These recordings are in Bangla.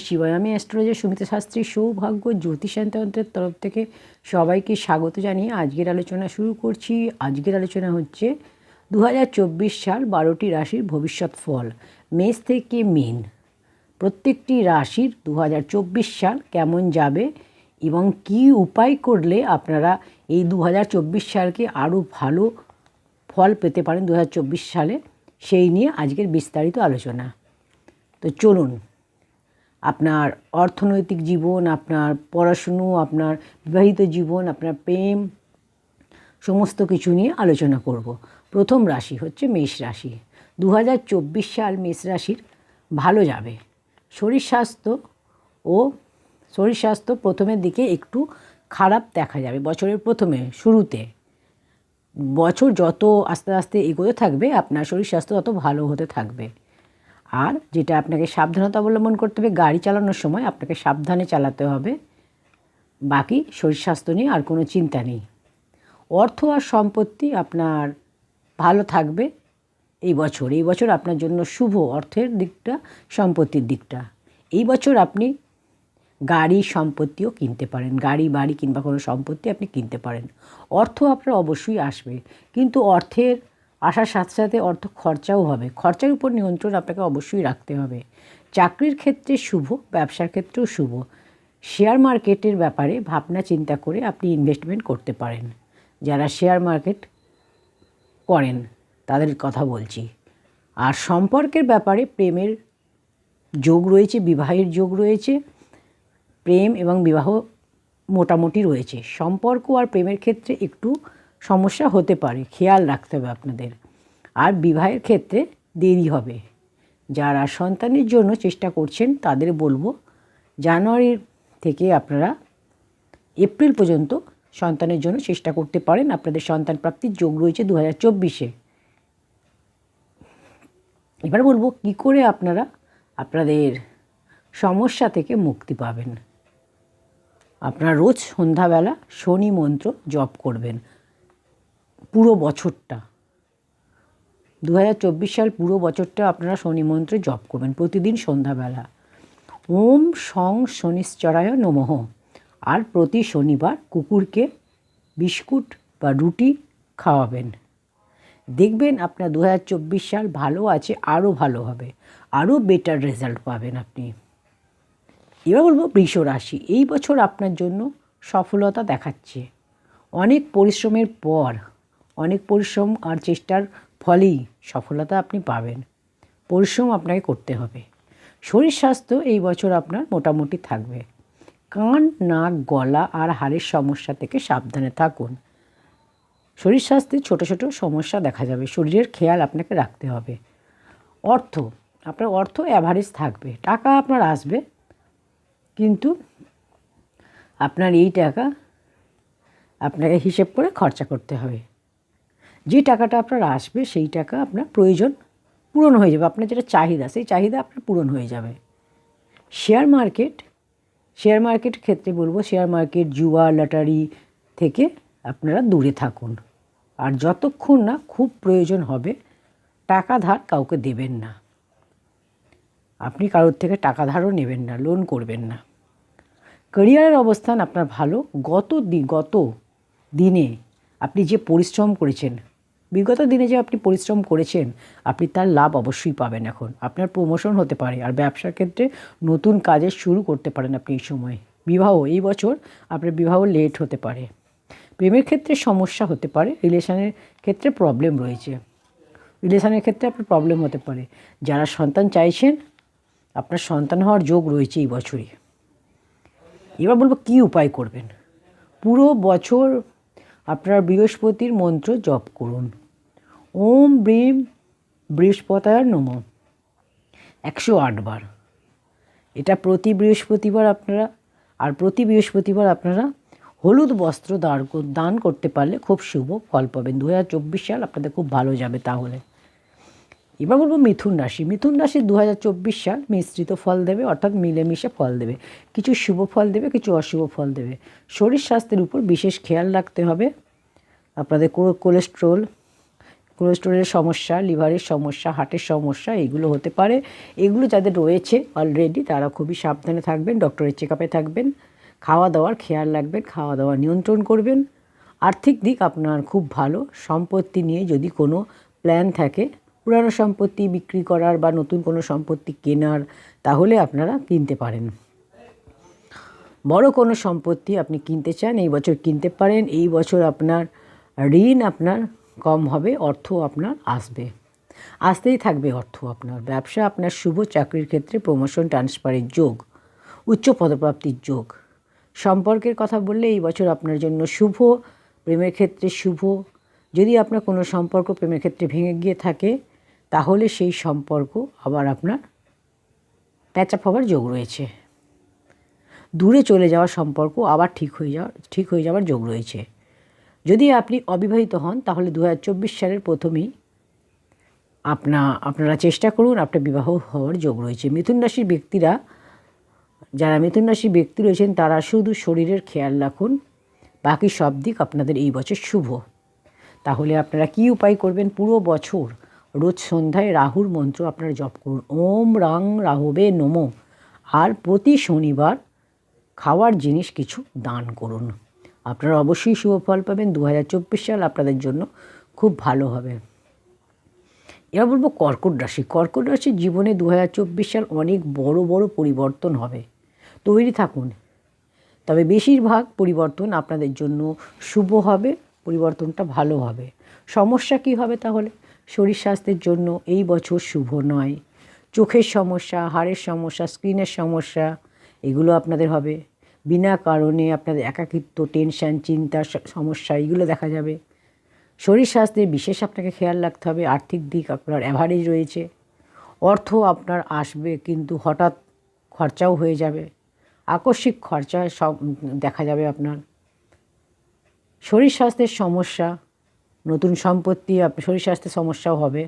শিবায়। আমি অ্যাস্ট্রোলজার সুমিতা শাস্ত্রী সৌভাগ্য জ্যোতিষায়ন্তরের তরফ থেকে সবাইকে স্বাগত জানিয়ে আজকের আলোচনা শুরু করছি। আজকের আলোচনা হচ্ছে 2024 সাল 12টি রাশির ভবিষ্যৎ ফল, মেষ থেকে মীন। প্রত্যেকটি রাশির 2024 সাল কেমন যাবে এবং কী উপায় করলে আপনারা এই 2024 সালকে আরও ভালো ফল পেতে পারেন 2024 সালে, সেই নিয়ে আজকের বিস্তারিত আলোচনা। তো চলুন, আপনার অর্থনৈতিক জীবন, আপনার পড়াশুনো, আপনার বিবাহিত জীবন, আপনার প্রেম, সমস্ত কিছু নিয়ে আলোচনা করব। প্রথম রাশি হচ্ছে মেষ রাশি। 2024 সাল মেষ রাশির ভালো যাবে। শরীর স্বাস্থ্য প্রথমের দিকে একটু খারাপ দেখা যাবে। বছরের প্রথমে শুরুতে, বছর যত আস্তে আস্তে এগোতে থাকবে আপনার শরীর স্বাস্থ্য তত ভালো হতে থাকবে। আর যেটা আপনাকে সাবধানতা অবলম্বন করতে হবে, গাড়ি চালানোর সময় আপনাকে সাবধানে চালাতে হবে। বাকি শরীর স্বাস্থ্য নিয়ে আর কোনো চিন্তা নেই। অর্থ আর সম্পত্তি আপনার ভালো থাকবে এই বছর আপনার জন্য শুভ। অর্থের দিকটা, সম্পত্তির দিকটা এই বছর আপনি গাড়ি সম্পত্তিও কিনতে পারেন। গাড়ি বাড়ি কিংবা কোনো সম্পত্তি আপনি কিনতে পারেন। অর্থ আপনার অবশ্যই আসবে, কিন্তু অর্থের আসার সাথে সাথে অর্থ খরচাও হবে। খরচার উপর নিয়ন্ত্রণ আপনাকে অবশ্যই রাখতে হবে। চাকরির ক্ষেত্রে শুভ, ব্যবসার ক্ষেত্রেও শুভ। শেয়ার মার্কেটের ব্যাপারে ভাবনা চিন্তা করে আপনি ইনভেস্টমেন্ট করতে পারেন। যারা শেয়ার মার্কেট করেন তাদের কথা বলছি। আর সম্পর্কের ব্যাপারে প্রেমের যোগ রয়েছে, বিবাহের যোগ রয়েছে। প্রেম এবং বিবাহ মোটামুটি রয়েছে। সম্পর্ক আর প্রেমের ক্ষেত্রে একটু সমস্যা হতে পারে, খেয়াল রাখতে হবে আপনাদের। আর বিবাহের ক্ষেত্রে দেরি হবে। যারা সন্তানের জন্য চেষ্টা করছেন তাদের বলবো জানুয়ারির থেকে আপনারা এপ্রিল পর্যন্ত সন্তানের জন্য চেষ্টা করতে পারেন। আপনাদের সন্তান প্রাপ্তির যোগ রয়েছে 2024-এ। এবার বলবো কী করে আপনারা আপনাদের সমস্যা থেকে মুক্তি পাবেন। আপনারা রোজ সন্ধ্যাবেলা শনি মন্ত্র জপ করবেন পুরো বছরটা। 2024 সাল পুরো বছরটা আপনারা শনি মন্ত্র জপ করবেন প্রতিদিন সন্ধ্যাবেলা। ওম সং শনিশ্চরায় নমঃ। আর প্রতি শনিবার কুকুরকে বিস্কুট বা রুটি খাওয়াবেন। দেখবেন আপনার 2024 সাল ভালো আছে, আরও ভালো হবে, আরও বেটার রেজাল্ট পাবেন আপনি। এবার বলবো বৃষ রাশি। এই বছর আপনার জন্য সফলতা দেখাচ্ছে। অনেক পরিশ্রমের পর, অনেক পরিশ্রম আর চেষ্টার ফলেই সফলতা আপনি পাবেন। পরিশ্রম আপনাকে করতে হবে। শরীর স্বাস্থ্য এই বছর আপনার মোটামুটি থাকবে। কান, নাক, গলা আর হাড়ের সমস্যা থেকে সাবধানে থাকুন। শরীর স্বাস্থ্যে ছোটো ছোটো সমস্যা দেখা যাবে, শরীরের খেয়াল আপনাকে রাখতে হবে। আপনার অর্থ অ্যাভারেজ থাকবে। টাকা আপনার আসবে, কিন্তু আপনার এই টাকা আপনাকে হিসেব করে খরচা করতে হবে। যে টাকাটা আপনার আসবে সেই টাকা আপনার প্রয়োজন পূরণ হয়ে যাবে। আপনার যেটা চাহিদা, সেই চাহিদা আপনার পূরণ হয়ে যাবে। শেয়ার মার্কেটের ক্ষেত্রে বলবো শেয়ার মার্কেট, জুয়া, লটারি থেকে আপনারা দূরে থাকুন। আর যতক্ষণ না খুব প্রয়োজন হবে টাকা ধার কাউকে দেবেন না। আপনি কারোর থেকে টাকা ধারও নেবেন না, লোন করবেন না। ক্যারিয়ারের অবস্থান আপনার ভালো। গত দিনে আপনি যে পরিশ্রম করেছেন, বিগত দিনে যে আপনি পরিশ্রম করেছেন, আপনি তার লাভ অবশ্যই পাবেন। এখন আপনার প্রমোশন হতে পারে। আর ব্যবসার ক্ষেত্রে নতুন কাজের শুরু করতে পারেন আপনি এই সময়। এই বছর আপনার বিবাহ লেট হতে পারে। প্রেমের ক্ষেত্রে সমস্যা হতে পারে। রিলেশনের ক্ষেত্রে প্রবলেম রয়েছে। রিলেশনের ক্ষেত্রে আপনার প্রবলেম হতে পারে। যারা সন্তান চাইছেন, আপনার সন্তান হওয়ার যোগ রয়েছে এই বছরই। এবার বলবো কী উপায় করবেন। পুরো বছর আপনার বৃহস্পতির মন্ত্র জপ করুন। ওম ব্রিম বৃহস্পতায় নমঃ 108 বার। এটা প্রতি বৃহস্পতিবার আপনারা হলুদ বস্ত্র দান করতে পারলে খুব শুভ ফল পাবেন। 2024 সাল আপনাদের খুব ভালো যাবে তাহলে। এবার বলবো মিথুন রাশি। মিথুন রাশির 2024 সাল মিশ্রিত ফল দেবে, অর্থাৎ মিলেমিশে ফল দেবে। কিছু শুভ ফল দেবে, কিছু অশুভ ফল দেবে। শরীর স্বাস্থ্যের উপর বিশেষ খেয়াল রাখতে হবে। আপনাদের কোলেস্ট্রল, কোলেস্টেরলের সমস্যা, লিভারের সমস্যা, হার্টের সমস্যা এগুলো হতে পারে। এগুলো যাদের রয়েছে অলরেডি তারা খুবই সাবধানে থাকবেন, ডক্টরের চেকআপে থাকবেন, খাওয়া দাওয়ার খেয়াল রাখবেন, খাওয়া দাওয়া নিয়ন্ত্রণ করবেন। আর্থিক দিক আপনার খুব ভালো। সম্পত্তি নিয়ে যদি কোনো প্ল্যান থাকে, পুরানো সম্পত্তি বিক্রি করার বা নতুন কোনো সম্পত্তি কেনার, তাহলে আপনারা কিনতে পারেন। বড় কোনো সম্পত্তি আপনি কিনতে চান এই বছর কিনতে পারেন। এই বছর আপনার ঋণ আপনার কম হবে, অর্থ আপনার আসতেই থাকবে অর্থ আপনার। ব্যবসা আপনার শুভ, চাকরির ক্ষেত্রে প্রমোশন ট্রান্সফারের যোগ, উচ্চ পদপ্রাপ্তির যোগ। সম্পর্কের কথা বললে এই বছর আপনার জন্য শুভ, প্রেমের ক্ষেত্রে শুভ। যদি আপনার কোনো সম্পর্ক প্রেমের ক্ষেত্রে ভেঙে গিয়ে থাকে তাহলে সেই সম্পর্ক আবার আপনার প্যাচ আপ হওয়ার যোগ রয়েছে। দূরে চলে যাওয়া সম্পর্ক আবার ঠিক হয়ে যাওয়ার যোগ রয়েছে। যদি আপনি অবিবাহিত হন তাহলে 2024 সালের প্রথমেই আপনারা চেষ্টা করুন, আপনার বিবাহ হওয়ার যোগ রয়েছে। মিথুন রাশির ব্যক্তিরা, যারা মিথুন রাশির ব্যক্তি রয়েছেন তারা শুধু শরীরের খেয়াল রাখুন, বাকি সব দিক আপনাদের এই বছর শুভ। তাহলে আপনারা কি উপায় করবেন? পুরো বছর রোজ সন্ধ্যায় রাহুর মন্ত্র আপনারা জপ করুন, ওম রাং রাহবে নমো। আর প্রতি শনিবার খাওয়ার জিনিস কিছু দান করুন। আপনারা অবশ্যই শুভ ফল পাবেন। 2024 সাল আপনাদের জন্য খুব ভালো হবে। এবার বলবো কর্কট রাশি। কর্কট রাশির জীবনে 2024 সাল অনেক বড় বড় পরিবর্তন হবে, তৈরি থাকুন। তবে বেশিরভাগ পরিবর্তন আপনাদের জন্য শুভ হবে, পরিবর্তনটা ভালো হবে। সমস্যা কি হবে তাহলে? শরীর স্বাস্থ্যের জন্য এই বছর শুভ নয়। চোখের সমস্যা, হাড়ের সমস্যা, স্কিনের সমস্যা এগুলো আপনাদের হবে। বিনা কারণে আপনাদের একাকিত্ব, টেনশন, চিন্তা, সমস্যা এগুলো দেখা যাবে। শরীর স্বাস্থ্যের বিশেষ আপনাকে খেয়াল রাখতে হবে। আর্থিক দিক আপনার অ্যাভারেজ রয়েছে। অর্থ আপনার আসবে কিন্তু হঠাৎ খরচাও হয়ে যাবে, আকস্মিক খরচা সব দেখা যাবে আপনার। শরীর স্বাস্থ্যের সমস্যা, নতুন সম্পত্তি, শরীর স্বাস্থ্যের সমস্যাও হবে।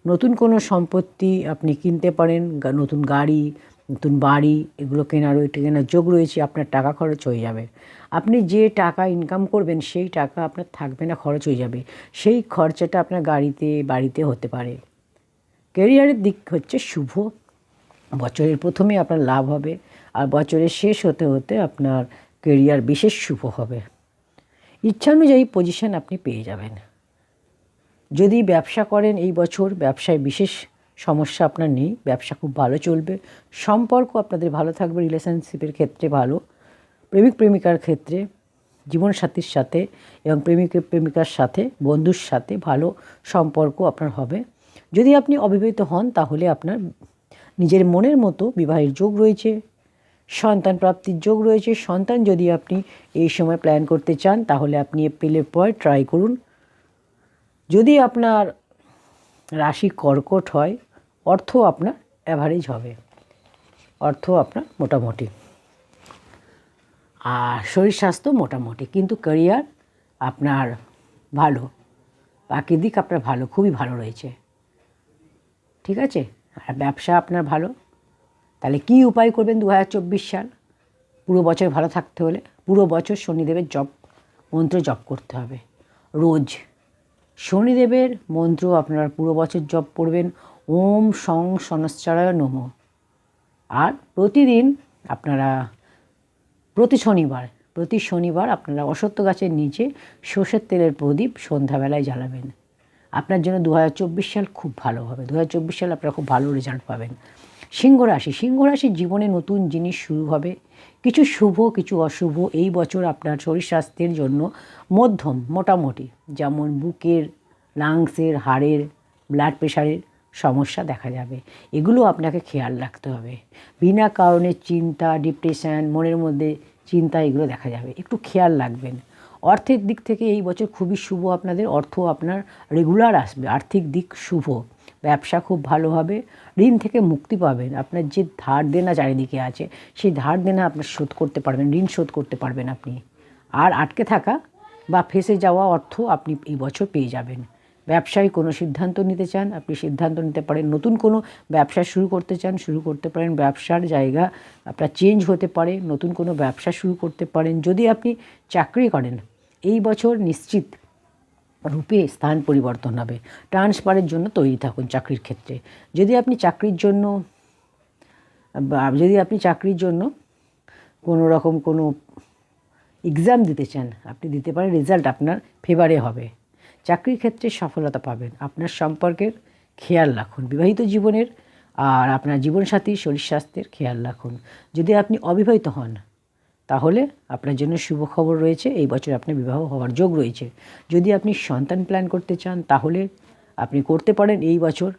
নতুন কোনো সম্পত্তি আপনি কিনতে পারেন, নতুন গাড়ি, নতুন বাড়ি এগুলো কেনার যোগ রয়েছে। আপনার টাকা খরচ হয়ে যাবে। আপনি যে টাকা ইনকাম করবেন সেই টাকা আপনার থাকবে না, খরচ হয়ে যাবে। সেই খরচাটা আপনার বাড়িতে হতে পারে। ক্যারিয়ারের দিক হচ্ছে শুভ। বছরের প্রথমে আপনার লাভ হবে, আর বছরের শেষ হতে হতে আপনার ক্যারিয়ার বিশেষ শুভ হবে। ইচ্ছানুযায়ী পজিশন আপনি পেয়ে যাবেন। যদি ব্যবসা করেন এই বছর ব্যবসায় বিশেষ সমস্যা আপনার নেই, ব্যবসা খুব ভালো চলবে। সম্পর্ক আপনাদের ভালো থাকবে, রিলেশনশিপের ক্ষেত্রে ভালো। প্রেমিক প্রেমিকার ক্ষেত্রে জীবনসাথীর সাথে এবং প্রেমিকার সাথে, বন্ধুর সাথে ভালো সম্পর্ক আপনার হবে। যদি আপনি অবিবাহিত হন তাহলে আপনার নিজের মনের মতো বিবাহের যোগ রয়েছে, সন্তান প্রাপ্তির যোগ রয়েছে। সন্তান যদি আপনি এই সময় প্ল্যান করতে চান তাহলে আপনি এপ্রিলের পর ট্রাই করুন। যদি আপনার রাশি কর্কট হয়, অর্থ আপনার অ্যাভারেজ হবে, অর্থ আপনার মোটামুটি, আর শরীর স্বাস্থ্য মোটামুটি, কিন্তু ক্যারিয়ার আপনার ভালো, বাকি দিক আপনার ভালো, খুবই ভালো রয়েছে। ঠিক আছে? আর ব্যবসা আপনার ভালো। তাহলে কি উপায় করবেন 2024 সাল? পুরো বছর ভালো থাকতে হলে পুরো বছর শনিদেবের মন্ত্র জপ করতে হবে রোজ। শনিদেবের মন্ত্র আপনারা পুরো বছর জপ করবেন, ওম সং শনশ্চরায় নমঃ। আর প্রতিদিন আপনারা প্রতি শনিবার আপনারা অশ্বত্থ গাছের নিচে সর্ষের তেলের প্রদীপ সন্ধ্যাবেলায় জ্বালাবেন। আপনার জন্য 2024 সাল খুব ভালো হবে। 2024 সাল আপনারা খুব ভালো রেজাল্ট পাবেন। সিংহ রাশির জীবনে নতুন জিনিস শুরু হবে, কিছু শুভ কিছু অশুভ। এই বছর আপনার শরীর স্বাস্থ্যের জন্য মধ্যম, মোটামুটি, যেমন বুকের, লাংসের, হাড়ের, ব্লাড প্রেশারের সমস্যা দেখা যাবে। এগুলো আপনাকে খেয়াল রাখতে হবে। বিনা কারণে চিন্তা, ডিপ্রেশন, মনের মধ্যে চিন্তা এগুলো দেখা যাবে, একটু খেয়াল রাখবেন। অর্থের দিক থেকে এই বছর খুবই শুভ আপনাদের, অর্থ আপনার রেগুলার আসবে, আর্থিক দিক শুভ। ব্যবসা খুব ভালো হবে, ঋণ থেকে মুক্তি পাবেন। আপনার যে ধার দেনা চারিদিকে আছে সেই ধার দেনা আপনার শোধ করতে পারবেন, ঋণ শোধ করতে পারবেন আপনি। আর আটকে থাকা বা ফেঁসে যাওয়া অর্থ আপনি এই বছর পেয়ে যাবেন। ব্যবসায় কোনো সিদ্ধান্ত নিতে চান আপনি সিদ্ধান্ত নিতে পারেন, নতুন কোনো ব্যবসা শুরু করতে চান শুরু করতে পারেন। ব্যবসার জায়গা আপনার চেঞ্জ হতে পারে, নতুন কোনো ব্যবসা শুরু করতে পারেন। যদি আপনি চাকরি করেন এই বছর নিশ্চিত রূপে স্থান পরিবর্তন হবে। ট্রান্সফারের জন্য তৈরি থাকুন চাকরির ক্ষেত্রে। যদি আপনি চাকরির জন্য কোনো রকম কোনো এক্সাম দিতে চান, আপনি দিতে পারেন, রেজাল্ট আপনার ফেভারে হবে। চাকরির ক্ষেত্রে সফলতা পাবেন। আপনার সম্পর্কের খেয়াল রাখুন, বিবাহিত জীবনের আর আপনার জীবনসাথীর শরীর স্বাস্থ্যের খেয়াল রাখুন। যদি আপনি অবিবাহিত হন তাহলে আপনার জন্য শুভ খবর রয়েছে, এই বছর আপনার বিবাহ হওয়ার যোগ রয়েছে। যদি আপনি সন্তান প্ল্যান করতে চান তাহলে আপনি করতে পারেন, এই বছর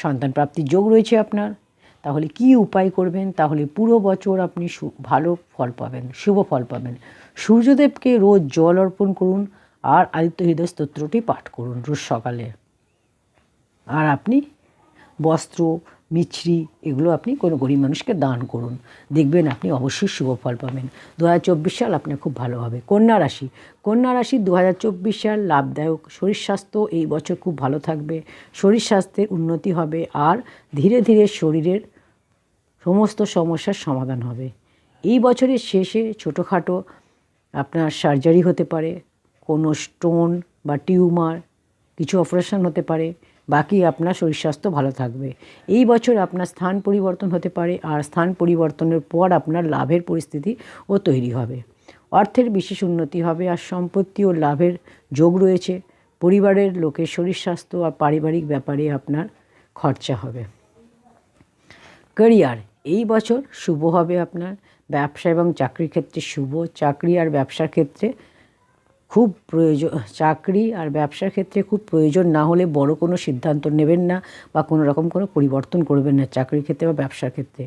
সন্তান প্রাপ্তির যোগ রয়েছে আপনার। তাহলে কি উপায় করবেন? তাহলে পুরো বছর আপনি ভালো ফল পাবেন, শুভ ফল পাবেন। সূর্যদেবকে রোজ জল অর্পণ করুন আর আদিত্য হৃদয় স্তোত্রটি পাঠ করুন রোজ সকালে। আর আপনি বস্ত্র, মিছরি এগুলো আপনি কোনো গরিব মানুষকে দান করুন, দেখবেন আপনি অবশ্যই শুভ ফল পাবেন। 2024 সাল আপনার খুব ভালো হবে। কন্যা রাশি 2024 সাল লাভদায়ক। শরীর স্বাস্থ্য এই বছর খুব ভালো থাকবে, শরীর স্বাস্থ্যের উন্নতি হবে আর ধীরে ধীরে শরীরের সমস্ত সমস্যার সমাধান হবে। এই বছরের শেষে ছোটোখাটো আপনার সার্জারি হতে পারে, কোনো স্টোন বা টিউমার, কিছু অপারেশন হতে পারে, বাকি আপনার শরীর স্বাস্থ্য ভালো থাকবে। এই বছর আপনার স্থান পরিবর্তন হতে পারে আর স্থান পরিবর্তনের পর আপনার লাভের পরিস্থিতিও তৈরি হবে। অর্থের বিশেষ উন্নতি হবে আর সম্পত্তি ও লাভের যোগ রয়েছে। পরিবারের লোকের শরীর স্বাস্থ্য আর পারিবারিক ব্যাপারে আপনার খরচা হবে। ক্যারিয়ার এই বছর শুভ হবে আপনার। ব্যবসা এবং চাকরির ক্ষেত্রে শুভ। চাকরি আর ব্যবসার ক্ষেত্রে খুব প্রয়োজন না হলে বড় কোনো সিদ্ধান্ত নেবেন না বা কোনো রকম কোনো পরিবর্তন করবেন না চাকরির ক্ষেত্রে বা ব্যবসার ক্ষেত্রে।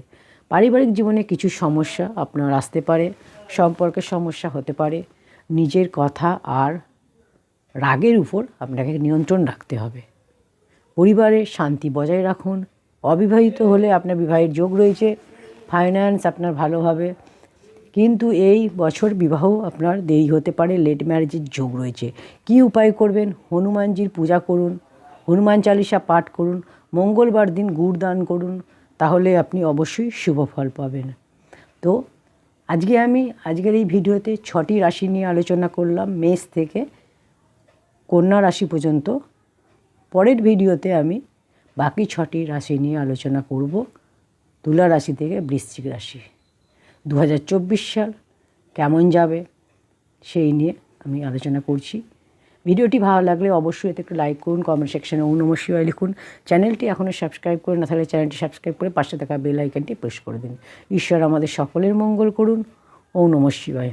পারিবারিক জীবনে কিছু সমস্যা আপনার আসতে পারে, সম্পর্কের সমস্যা হতে পারে। নিজের কথা আর রাগের উপর আপনাকে নিয়ন্ত্রণ রাখতে হবে। পরিবারে শান্তি বজায় রাখুন। অবিবাহিত হলে আপনার বিবাহের যোগ রয়েছে। ফাইন্যান্স আপনার ভালো হবে, কিন্তু এই বছর বিবাহ আপনার দেরি হতে পারে, লেট ম্যারেজের যোগ রয়েছে। কি উপায় করবেন? হনুমানজির পূজা করুন, হনুমান চালিসা পাঠ করুন, মঙ্গলবার দিন গুড় দান করুন, তাহলে আপনি অবশ্যই শুভ ফল পাবেন। তো আজকের এই ভিডিওতে 6টি রাশি নিয়ে আলোচনা করলাম, মেষ থেকে কন্যা রাশি পর্যন্ত। পরের ভিডিওতে আমি বাকি 6টি রাশি নিয়ে আলোচনা করব, তুলা রাশি থেকে বৃশ্চিক রাশি। 2024 সাল কেমন যাবে সেই নিয়ে আমি আলোচনা করছি। ভিডিওটি ভালো লাগলে অবশ্যই এতে একটু লাইক করুন, কমেন্ট সেকশনে ওম নমঃ শিবায় লিখুন। চ্যানেলটি এখনও সাবস্ক্রাইব করে না থাকলে চ্যানেলটি সাবস্ক্রাইব করে পাশে থাকা বেল আইকনটি প্রেস করে দিন। ঈশ্বর আমাদের সকলের মঙ্গল করুন। ওম নমঃ শিবায়।